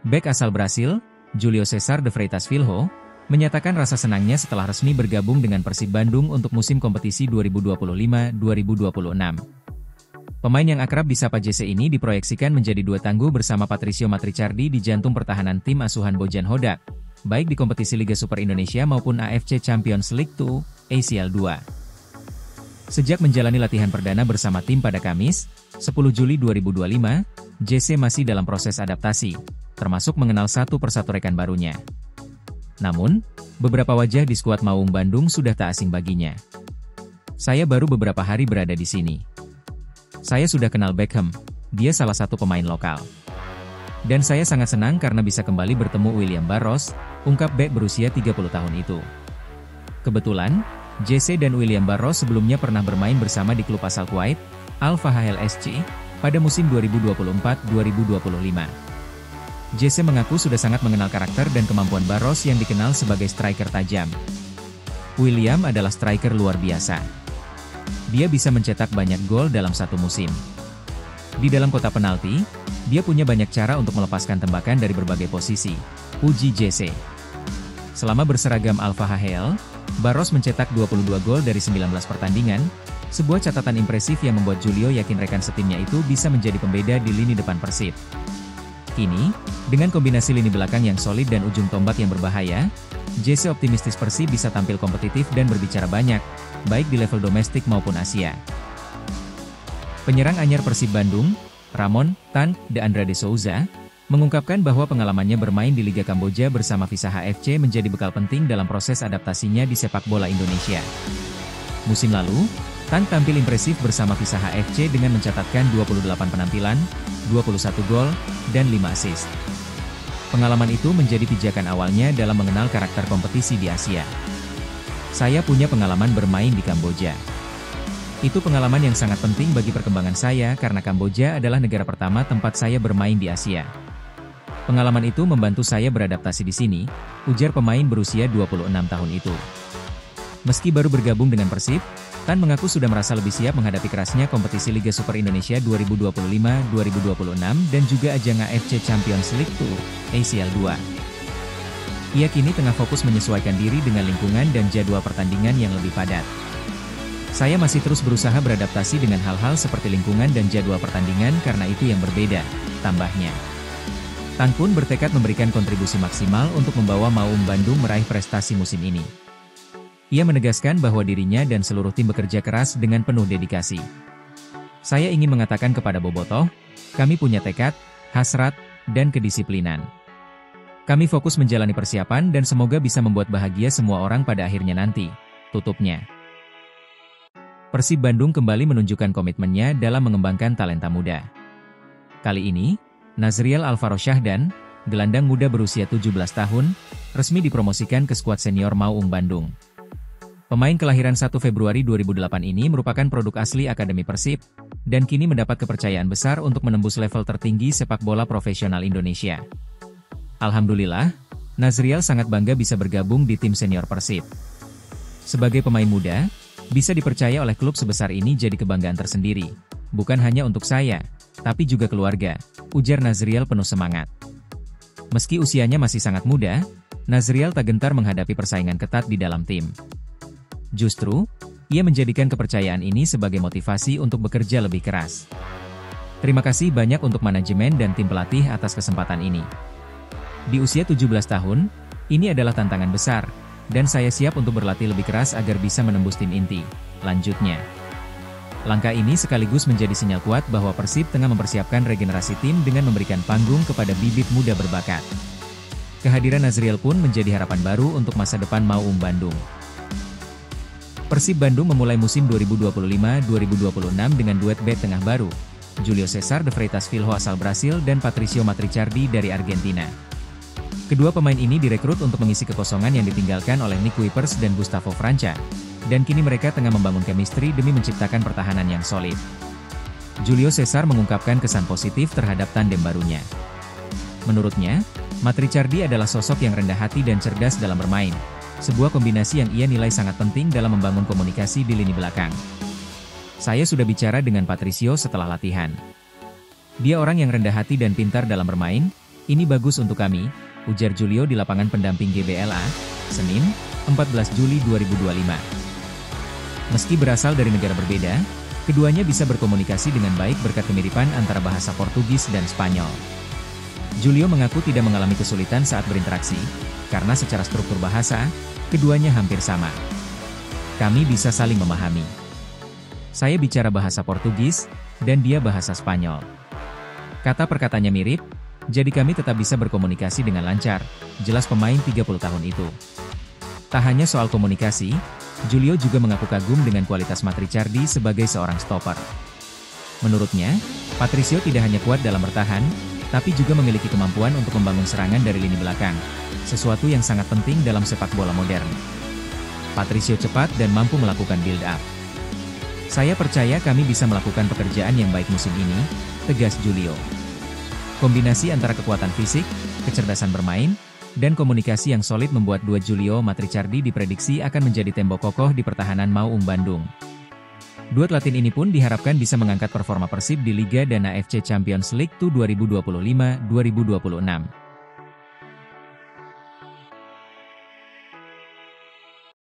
Bek asal Brasil, Júlio César de Freitas Filho, menyatakan rasa senangnya setelah resmi bergabung dengan Persib Bandung untuk musim kompetisi 2025-2026. Pemain yang akrab disapa JC ini diproyeksikan menjadi dua tangguh bersama Patricio Matrichardi di jantung pertahanan tim asuhan Bojan Hodak, baik di kompetisi Liga Super Indonesia maupun AFC Champions League 2, ACL 2. Sejak menjalani latihan perdana bersama tim pada Kamis, 10 Juli 2025, JC masih dalam proses adaptasi, termasuk mengenal satu persatu rekan barunya. Namun, beberapa wajah di skuad Maung Bandung sudah tak asing baginya. Saya baru beberapa hari berada di sini. Saya sudah kenal Beckham, dia salah satu pemain lokal. Dan saya sangat senang karena bisa kembali bertemu William Barros, ungkap bek berusia 30 tahun itu. Kebetulan, JC dan William Barros sebelumnya pernah bermain bersama di klub asal Kuwait, Al-Fahal SC, pada musim 2024-2025. JC mengaku sudah sangat mengenal karakter dan kemampuan Barros yang dikenal sebagai striker tajam. William adalah striker luar biasa. Dia bisa mencetak banyak gol dalam satu musim. Di dalam kotak penalti, dia punya banyak cara untuk melepaskan tembakan dari berbagai posisi, puji JC. Selama berseragam Al-Fahal, Barros mencetak 22 gol dari 19 pertandingan, sebuah catatan impresif yang membuat Julio yakin rekan setimnya itu bisa menjadi pembeda di lini depan Persib. Kini, dengan kombinasi lini belakang yang solid dan ujung tombak yang berbahaya, JC optimistis Persib bisa tampil kompetitif dan berbicara banyak, baik di level domestik maupun Asia. Penyerang anyar Persib Bandung, Ramon Tan de Andrade Souza, mengungkapkan bahwa pengalamannya bermain di Liga Kamboja bersama Visaha FC menjadi bekal penting dalam proses adaptasinya di sepak bola Indonesia. Musim lalu, Tan tampil impresif bersama Visaha FC dengan mencatatkan 28 penampilan, 21 gol, dan 5 assist. Pengalaman itu menjadi pijakan awalnya dalam mengenal karakter kompetisi di Asia. Saya punya pengalaman bermain di Kamboja. Itu pengalaman yang sangat penting bagi perkembangan saya karena Kamboja adalah negara pertama tempat saya bermain di Asia. Pengalaman itu membantu saya beradaptasi di sini, ujar pemain berusia 26 tahun itu. Meski baru bergabung dengan Persib, Tan mengaku sudah merasa lebih siap menghadapi kerasnya kompetisi Liga Super Indonesia 2025-2026 dan juga ajang AFC Champions League 2, ACL 2. Ia kini tengah fokus menyesuaikan diri dengan lingkungan dan jadwal pertandingan yang lebih padat. Saya masih terus berusaha beradaptasi dengan hal-hal seperti lingkungan dan jadwal pertandingan karena itu yang berbeda, tambahnya. Tan pun bertekad memberikan kontribusi maksimal untuk membawa Maung Bandung meraih prestasi musim ini. Ia menegaskan bahwa dirinya dan seluruh tim bekerja keras dengan penuh dedikasi. Saya ingin mengatakan kepada Bobotoh, kami punya tekad, hasrat, dan kedisiplinan. Kami fokus menjalani persiapan dan semoga bisa membuat bahagia semua orang pada akhirnya nanti, tutupnya. Persib Bandung kembali menunjukkan komitmennya dalam mengembangkan talenta muda. Kali ini, Nazriel Alvaro Syahdan, gelandang muda berusia 17 tahun, resmi dipromosikan ke skuad senior Maung Bandung. Pemain kelahiran 1 Februari 2008 ini merupakan produk asli Akademi Persib, dan kini mendapat kepercayaan besar untuk menembus level tertinggi sepak bola profesional Indonesia. Alhamdulillah, Nazriel sangat bangga bisa bergabung di tim senior Persib. Sebagai pemain muda, bisa dipercaya oleh klub sebesar ini jadi kebanggaan tersendiri, bukan hanya untuk saya, tapi juga keluarga, ujar Nazriel penuh semangat. Meski usianya masih sangat muda, Nazriel tak gentar menghadapi persaingan ketat di dalam tim. Justru, ia menjadikan kepercayaan ini sebagai motivasi untuk bekerja lebih keras. Terima kasih banyak untuk manajemen dan tim pelatih atas kesempatan ini. Di usia 17 tahun, ini adalah tantangan besar, dan saya siap untuk berlatih lebih keras agar bisa menembus tim inti, lanjutnya. Langkah ini sekaligus menjadi sinyal kuat bahwa Persib tengah mempersiapkan regenerasi tim dengan memberikan panggung kepada bibit muda berbakat. Kehadiran Nazriel pun menjadi harapan baru untuk masa depan Maung Bandung. Persib Bandung memulai musim 2025-2026 dengan duet bek tengah baru, Júlio César de Freitas Filho asal Brasil dan Patricio Matrichardi dari Argentina. Kedua pemain ini direkrut untuk mengisi kekosongan yang ditinggalkan oleh Nick Kuipers dan Gustavo Franca, dan kini mereka tengah membangun chemistry demi menciptakan pertahanan yang solid. Júlio César mengungkapkan kesan positif terhadap tandem barunya. Menurutnya, Matrichardi adalah sosok yang rendah hati dan cerdas dalam bermain, sebuah kombinasi yang ia nilai sangat penting dalam membangun komunikasi di lini belakang. Saya sudah bicara dengan Patricio setelah latihan. Dia orang yang rendah hati dan pintar dalam bermain, Ini bagus untuk kami, ujar Julio di lapangan pendamping GBLA, Senin, 14 Juli 2025. Meski berasal dari negara berbeda, keduanya bisa berkomunikasi dengan baik berkat kemiripan antara bahasa Portugis dan Spanyol. Julio mengaku tidak mengalami kesulitan saat berinteraksi, karena secara struktur bahasa, keduanya hampir sama. Kami bisa saling memahami. Saya bicara bahasa Portugis, dan dia bahasa Spanyol. Kata perkataannya mirip, jadi kami tetap bisa berkomunikasi dengan lancar, jelas pemain 30 tahun itu. Tak hanya soal komunikasi, Julio juga mengaku kagum dengan kualitas Matrichardi sebagai seorang stopper. Menurutnya, Patricio tidak hanya kuat dalam bertahan, tapi juga memiliki kemampuan untuk membangun serangan dari lini belakang, sesuatu yang sangat penting dalam sepak bola modern. Patricio cepat dan mampu melakukan build-up. Saya percaya kami bisa melakukan pekerjaan yang baik musim ini, tegas Julio. Kombinasi antara kekuatan fisik, kecerdasan bermain, dan komunikasi yang solid membuat dua Julio Matrichardi diprediksi akan menjadi tembok kokoh di pertahanan Maung Bandung. Duet Latin ini pun diharapkan bisa mengangkat performa Persib di Liga dan AFC Champions League 2025-2026.